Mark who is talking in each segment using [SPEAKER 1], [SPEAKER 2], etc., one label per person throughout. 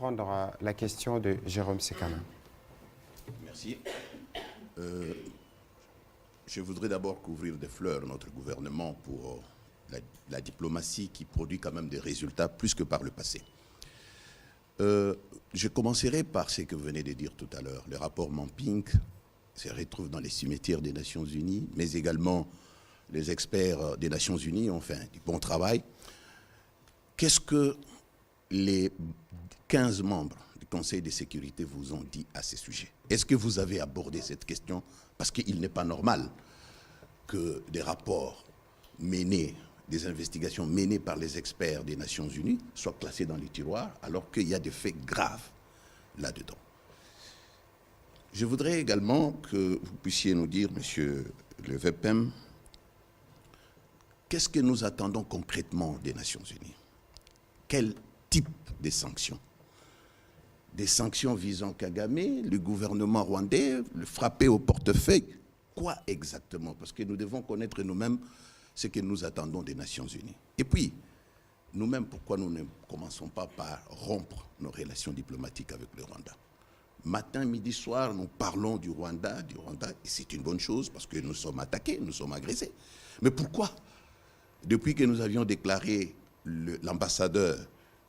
[SPEAKER 1] prendre la question de Jérôme Sekama.
[SPEAKER 2] Merci. Je voudrais d'abord couvrir de fleurs notre gouvernement pour la diplomatie qui produit quand même des résultats plus que par le passé. Je commencerai par ce que vous venez de dire tout à l'heure. Le rapport Mamping se retrouve dans les cimetières des Nations Unies, mais également les experts des Nations Unies ont fait du bon travail. Qu'est-ce que les 15 membres du Conseil de sécurité vous ont dit à ce sujet? Est-ce que vous avez abordé cette question? Parce qu'il n'est pas normal que des rapports menés, des investigations menées par les experts des Nations Unies soient classés dans les tiroirs alors qu'il y a des faits graves là-dedans. Je voudrais également que vous puissiez nous dire, monsieur le VPM, qu'est-ce que nous attendons concrètement des Nations Unies? Quel type de sanctions? Des sanctions visant Kagame, le gouvernement rwandais, le frapper au portefeuille? Quoi exactement? Parce que nous devons connaître nous-mêmes ce que nous attendons des Nations Unies. Et puis, nous-mêmes, pourquoi nous ne commençons pas par rompre nos relations diplomatiques avec le Rwanda? Matin, midi, soir, nous parlons du Rwanda, et c'est une bonne chose parce que nous sommes attaqués, nous sommes agressés. Mais pourquoi, depuis que nous avions déclaré l'ambassadeur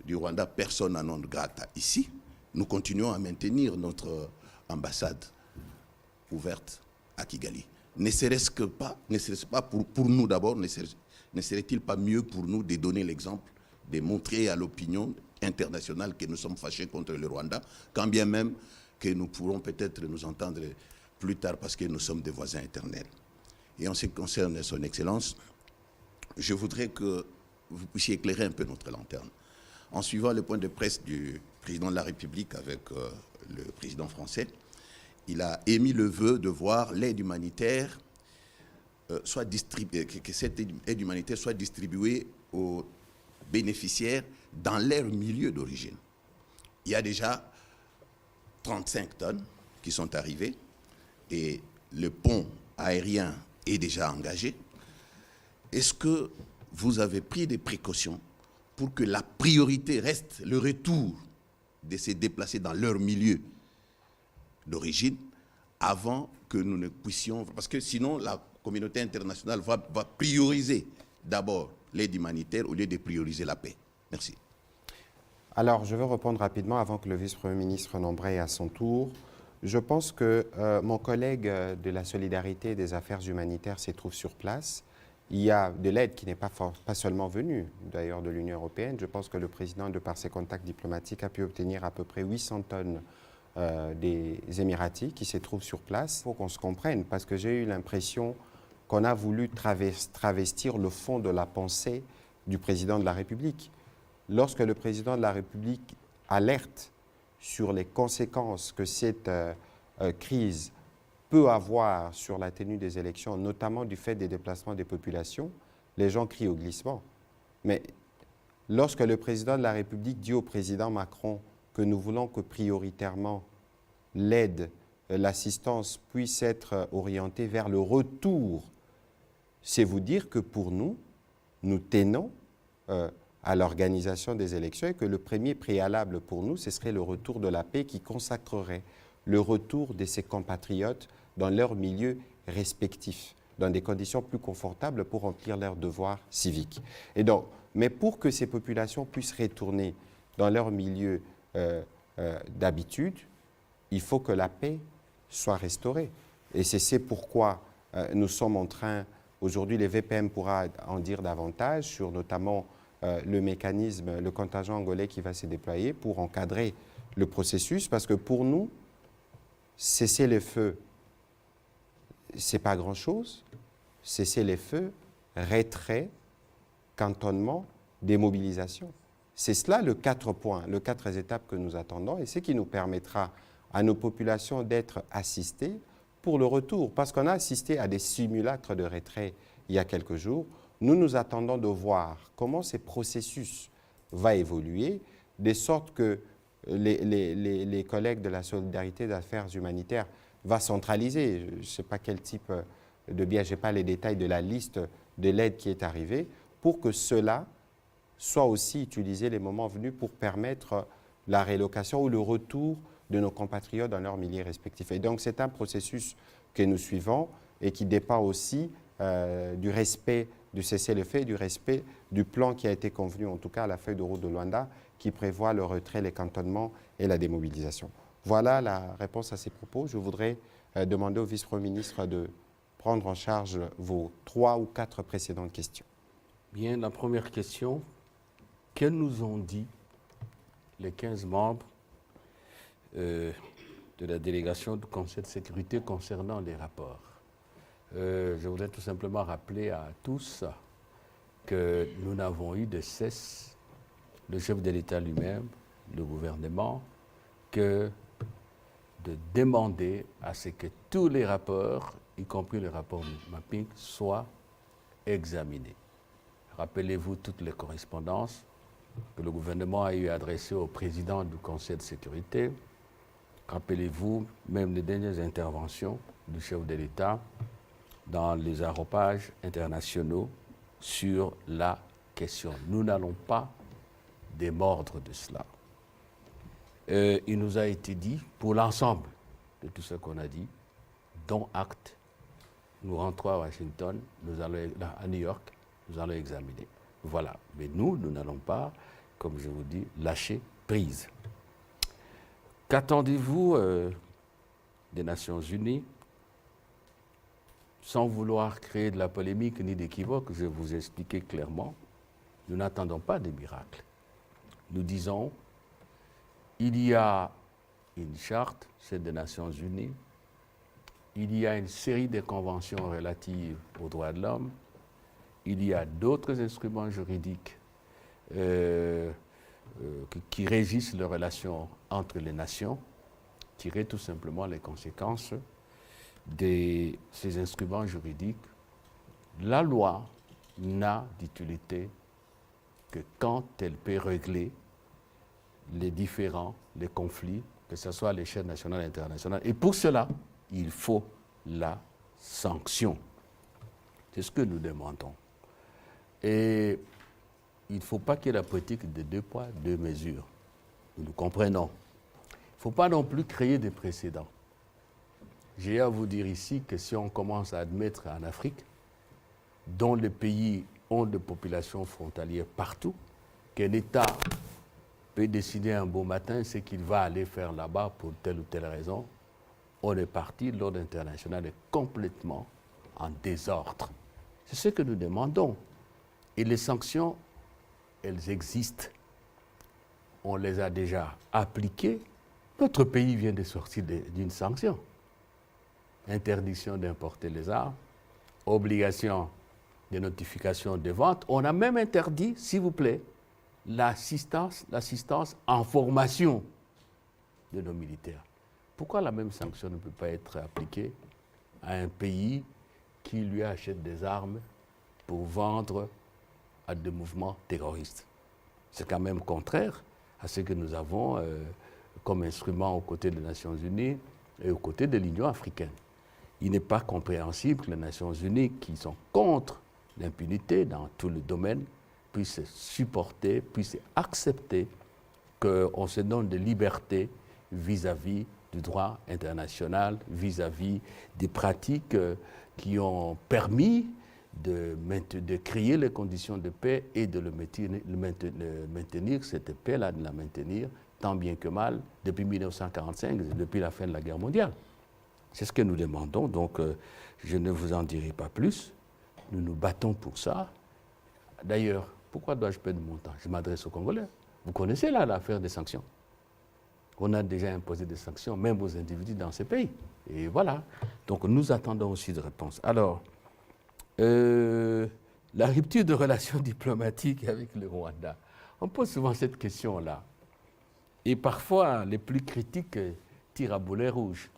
[SPEAKER 2] du Rwanda persona non grata ici, nous continuons à maintenir notre ambassade ouverte à Kigali? Ne serait-ce pas pour nous d'abord, ne serait-il pas mieux pour nous de donner l'exemple, de montrer à l'opinion internationale que nous sommes fâchés contre le Rwanda, quand bien même que nous pourrons peut-être nous entendre plus tard parce que nous sommes des voisins éternels. Et en ce qui concerne son Excellence, je voudrais que vous puissiez éclairer un peu notre lanterne. En suivant le point de presse du président de la République avec le président français, il a émis le vœu de voir l'aide humanitaire soit distribuée, que cette aide humanitaire soit distribuée aux bénéficiaires dans leur milieu d'origine. Il y a déjà 35 tonnes qui sont arrivées et le pont aérien est déjà engagé. Est-ce que vous avez pris des précautions pour que la priorité reste le retour de ces déplacés dans leur milieu d'origine avant que nous ne puissions... Parce que sinon, la communauté internationale va prioriser d'abord l'aide humanitaire au lieu de prioriser la paix. Merci.
[SPEAKER 1] Alors, je veux répondre rapidement avant que le vice-premier ministre n'embraye à son tour. Je pense que mon collègue de la solidarité et des affaires humanitaires se trouve sur place. Il y a de l'aide qui n'est pas seulement venue, d'ailleurs, de l'Union européenne. Je pense que le président, de par ses contacts diplomatiques, a pu obtenir à peu près 800 tonnes des Émiratis qui se trouvent sur place. Il faut qu'on se comprenne, parce que j'ai eu l'impression qu'on a voulu travestir le fond de la pensée du président de la République. Lorsque le président de la République alerte sur les conséquences que cette crise peut avoir sur la tenue des élections, notamment du fait des déplacements des populations, les gens crient au glissement. Mais lorsque le président de la République dit au président Macron que nous voulons que prioritairement l'aide, l'assistance puisse être orientée vers le retour, c'est vous dire que pour nous, nous tenons à l'organisation des élections et que le premier préalable pour nous, ce serait le retour de la paix qui consacrerait le retour de ses compatriotes dans leurs milieux respectifs, dans des conditions plus confortables pour remplir leurs devoirs civiques. Et donc, mais pour que ces populations puissent retourner dans leur milieu d'habitude, il faut que la paix soit restaurée. Et c'est pourquoi nous sommes en train, aujourd'hui les VPM pourra en dire davantage sur notamment le mécanisme, le contingent angolais qui va se déployer pour encadrer le processus, parce que pour nous, cesser les feux, ce n'est pas grand-chose. Cesser les feux, retrait, cantonnement, démobilisation. C'est cela le 4 points, les 4 étapes que nous attendons et ce qui nous permettra à nos populations d'être assistées pour le retour. Parce qu'on a assisté à des simulacres de retrait il y a quelques jours. Nous nous attendons de voir comment ces processus vont évoluer, de sorte que les collègues de la solidarité d'affaires humanitaires vont centraliser. Je ne sais pas quel type de bien, je n'ai pas les détails de la liste de l'aide qui est arrivée, pour que cela soit aussi utilisé les moments venus pour permettre la rélocation ou le retour de nos compatriotes dans leurs milieux respectifs. Et donc, c'est un processus que nous suivons et qui dépend aussi du respect du cessez-le-feu et du respect du plan qui a été convenu, en tout cas à la feuille de route de Luanda, qui prévoit le retrait, les cantonnements et la démobilisation. Voilà la réponse à ces propos. Je voudrais demander au vice-premier ministre de prendre en charge vos 3 ou 4 précédentes questions.
[SPEAKER 3] Bien, la première question, que nous ont dit les 15 membres de la délégation du Conseil de sécurité concernant les rapports? Je voudrais tout simplement rappeler à tous que nous n'avons eu de cesse, le chef de l'État lui-même, le gouvernement, que de demander à ce que tous les rapports, y compris le rapport mapping, soient examinés. Rappelez-vous toutes les correspondances que le gouvernement a eu adressées au président du Conseil de sécurité. Rappelez-vous même les dernières interventions du chef de l'État dans les arropages internationaux sur la question. Nous n'allons pas démordre de cela. Il nous a été dit, pour l'ensemble de tout ce qu'on a dit, dont acte, nous rentrons à Washington, nous allons à New York, nous allons examiner. Voilà. Mais nous n'allons pas, comme je vous dis, lâcher prise. Qu'attendez-vous des Nations Unies? Sans vouloir créer de la polémique ni d'équivoque, je vais vous expliquer clairement, nous n'attendons pas des miracles. Nous disons, il y a une charte, celle des Nations Unies, il y a une série de conventions relatives aux droits de l'homme, il y a d'autres instruments juridiques qui régissent les relations entre les nations, tirer tout simplement les conséquences de ces instruments juridiques. La loi n'a d'utilité que quand elle peut régler les différends, les conflits, que ce soit à l'échelle nationale et internationale. Et pour cela, il faut la sanction. C'est ce que nous demandons. Et il ne faut pas qu'il y ait la politique de 2 poids, 2 mesures. Nous comprenons. Il ne faut pas non plus créer des précédents. J'ai à vous dire ici que si on commence à admettre en Afrique, dont les pays ont des populations frontalières partout, qu'un État peut décider un beau matin ce qu'il va aller faire là-bas pour telle ou telle raison, on est parti, l'ordre international est complètement en désordre. C'est ce que nous demandons. Et les sanctions, elles existent. On les a déjà appliquées. Notre pays vient de sortir d'une sanction. Interdiction d'importer les armes, obligation de notification de vente. On a même interdit, s'il vous plaît, l'assistance en formation de nos militaires. Pourquoi la même sanction ne peut pas être appliquée à un pays qui lui achète des armes pour vendre à des mouvements terroristes? C'est quand même contraire à ce que nous avons comme instrument aux côtés des Nations Unies et aux côtés de l'Union africaine. Il n'est pas compréhensible que les Nations Unies, qui sont contre l'impunité dans tout le domaine, puissent supporter, puissent accepter qu'on se donne de liberté vis-à-vis du droit international, vis-à-vis des pratiques qui ont permis de créer les conditions de paix et de maintenir cette paix-là, de la maintenir tant bien que mal depuis 1945, depuis la fin de la guerre mondiale. C'est ce que nous demandons, donc je ne vous en dirai pas plus. Nous nous battons pour ça. D'ailleurs, pourquoi dois-je perdre mon temps? Je m'adresse aux Congolais. Vous connaissez là l'affaire des sanctions. On a déjà imposé des sanctions, même aux individus dans ces pays. Et voilà. Donc nous attendons aussi de réponses. Alors, la rupture de relations diplomatiques avec le Rwanda. On pose souvent cette question-là. Et parfois, les plus critiques tirent à boulet rouge.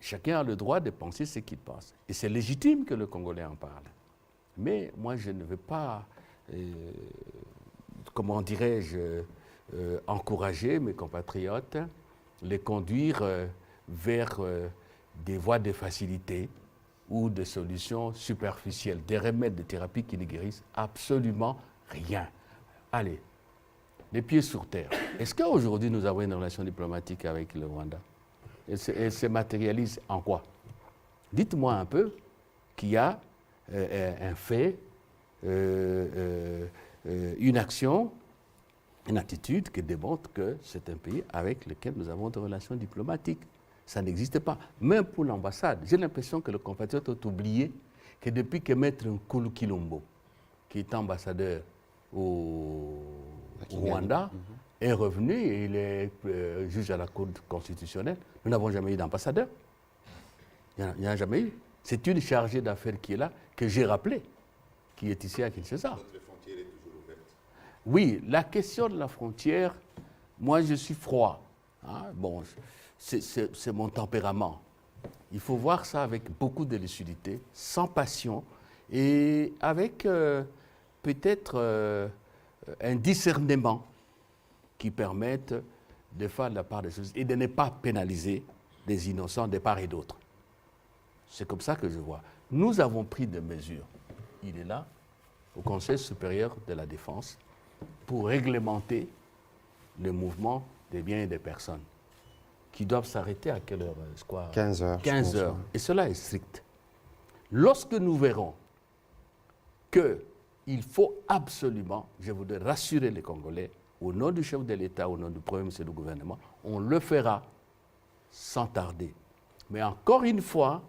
[SPEAKER 3] Chacun a le droit de penser ce qu'il pense. Et c'est légitime que le Congolais en parle. Mais moi, je ne veux pas, comment dirais-je, encourager mes compatriotes, les conduire vers des voies de facilité ou de solutions superficielles, des remèdes, des thérapies qui ne guérissent absolument rien. Allez, les pieds sur terre. Est-ce qu'aujourd'hui nous avons une relation diplomatique avec le Rwanda? Elle se matérialise en quoi? Dites-moi un peu qu'il y a un fait, une action, une attitude qui démontre que c'est un pays avec lequel nous avons des relations diplomatiques. Ça n'existe pas. Même pour l'ambassade, j'ai l'impression que le compatriote a oublié que depuis que Maître Nkulu Kilombo, qui est ambassadeur au Rwanda, est revenu et il est juge à la Cour constitutionnelle, nous n'avons jamais eu d'ambassadeur. Il n'y en a jamais eu. C'est une chargée d'affaires qui est là, que j'ai rappelé, qui est ici à Kinshasa.
[SPEAKER 2] Notre frontière est toujours ouverte.
[SPEAKER 3] Oui, la question de la frontière, moi je suis froid. Hein? Bon, c'est mon tempérament. Il faut voir ça avec beaucoup de lucidité, sans passion et avec peut-être un discernement qui permette de faire la part des choses et de ne pas pénaliser des innocents de part et d'autre. C'est comme ça que je vois. Nous avons pris des mesures. Il est là, au Conseil supérieur de la défense, pour réglementer le mouvement des biens et des personnes, qui doivent s'arrêter à quelle heure?
[SPEAKER 1] 15 heures.
[SPEAKER 3] 15 heures. Et cela est strict. Lorsque nous verrons qu'il faut absolument, je voudrais rassurer les Congolais, au nom du chef de l'État, au nom du Premier ministre du gouvernement, on le fera sans tarder. Mais encore une fois,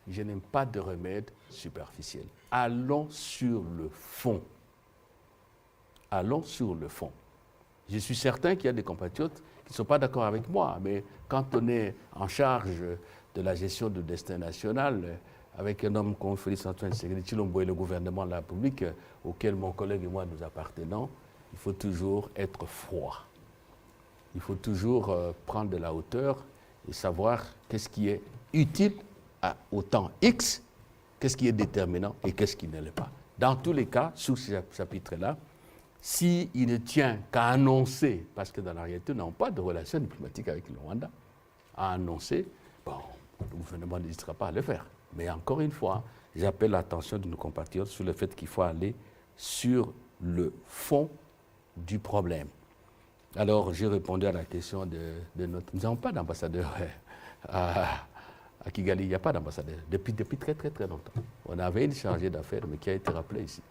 [SPEAKER 3] je n'aime pas de remède superficiel. Allons sur le fond. Allons sur le fond. Je suis certain qu'il y a des compatriotes qui ne sont pas d'accord avec moi, mais quand on est en charge de la gestion du destin national, avec un homme comme Félix-Antoine Tshisekedi Tshilombo et le gouvernement de la République, auquel mon collègue et moi nous appartenons, il faut toujours être froid. Il faut toujours prendre de la hauteur et savoir qu'est-ce qui est utile au temps X, qu'est-ce qui est déterminant et qu'est-ce qui ne l'est pas. Dans tous les cas, sur ce chapitre-là, s'il ne tient qu'à annoncer, parce que dans la réalité, nous n'avons pas de relation diplomatique avec le Rwanda, à annoncer, bon, le gouvernement n'hésitera pas à le faire. Mais encore une fois, j'appelle l'attention de nos compatriotes sur le fait qu'il faut aller sur le fond du problème. Alors, j'ai répondu à la question de notre... Nous n'avons pas d'ambassadeur à Kigali, il n'y a pas d'ambassadeur depuis très très très longtemps. On avait une chargée d'affaires, mais qui a été rappelée ici.